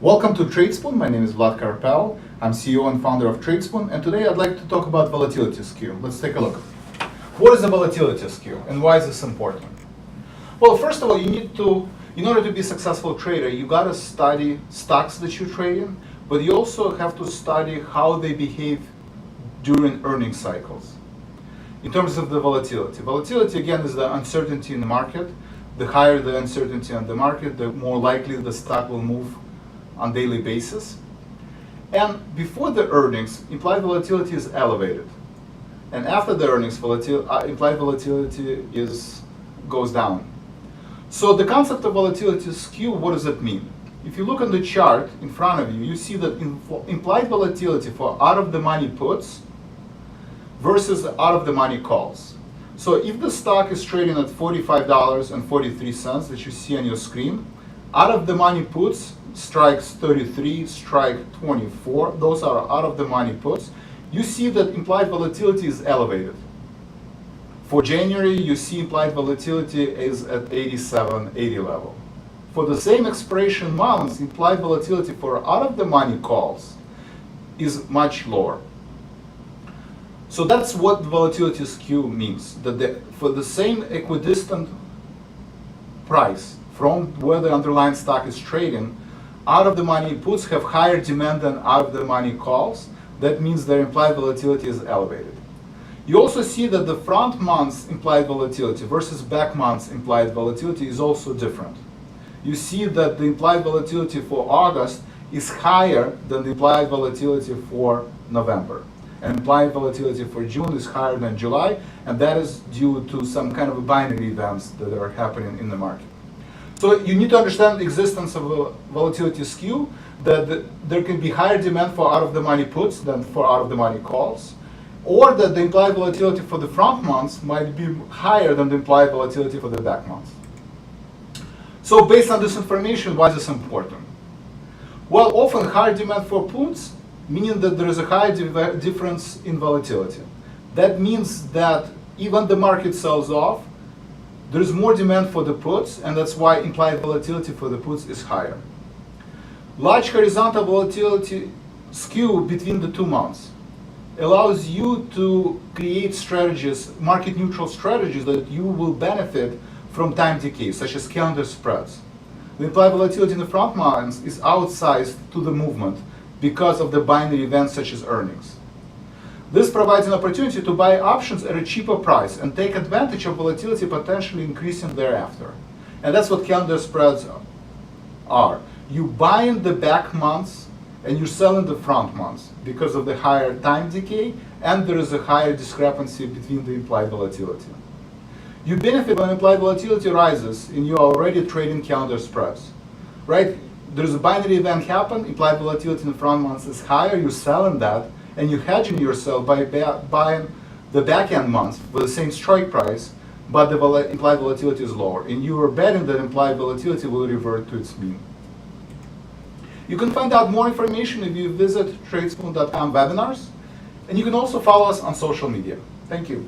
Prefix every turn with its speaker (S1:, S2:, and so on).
S1: Welcome to Tradespoon. My name is Vlad Karpel. I'm CEO and founder of Tradespoon, and today I'd like to talk about volatility skew. Let's take a look. What is a volatility skew, and why is this important? Well, first of all, in order to be a successful trader, you gotta study stocks that you trade in, but you also have to study how they behave during earnings cycles. In terms of the volatility. Volatility, again, is the uncertainty in the market. The higher the uncertainty on the market, the more likely the stock will move on daily basis. And before the earnings, implied volatility is elevated. And after the earnings, implied volatility goes down. So the concept of volatility skew, what does it mean? If you look on the chart in front of you, you see that implied volatility for out-of-the-money puts versus out-of-the-money calls. So if the stock is trading at $45.43 that you see on your screen, out-of-the-money puts strikes 33, strike 24, those are out-of-the-money puts. You see that implied volatility is elevated. For January, you see implied volatility is at 87, 80 level. For the same expiration months, implied volatility for out-of-the-money calls is much lower. So that's what volatility skew means, that for the same equidistant price from where the underlying stock is trading, out-of-the-money puts have higher demand than out-of-the-money calls. That means their implied volatility is elevated. You also see that the front month's implied volatility versus back month's implied volatility is also different. You see that the implied volatility for August is higher than the implied volatility for November. And implied volatility for June is higher than July, and that is due to some kind of binary events that are happening in the market. So you need to understand the existence of a volatility skew, that there can be higher demand for out-of-the-money puts than for out-of-the-money calls, or that the implied volatility for the front months might be higher than the implied volatility for the back months. So based on this information, why is this important? Well, often higher demand for puts, meaning that there is a higher difference in volatility. That means that even the market sells off, there is more demand for the puts, and that's why implied volatility for the puts is higher. Large horizontal volatility skew between the 2 months allows you to create strategies, market neutral strategies, that you will benefit from time decay, such as calendar spreads. The implied volatility in the front months is outsized to the movement because of the binary events such as earnings. This provides an opportunity to buy options at a cheaper price and take advantage of volatility potentially increasing thereafter. And that's what calendar spreads are. You buy in the back months and you sell in the front months because of the higher time decay, and there is a higher discrepancy between the implied volatility. You benefit when implied volatility rises and you are already trading calendar spreads, right? There's a binary event happen, implied volatility in the front months is higher, you sell in that, and you're hedging yourself by buying the back-end months for the same strike price, but the implied volatility is lower. And you are betting that implied volatility will revert to its mean. You can find out more information if you visit tradespoon.com webinars, and you can also follow us on social media. Thank you.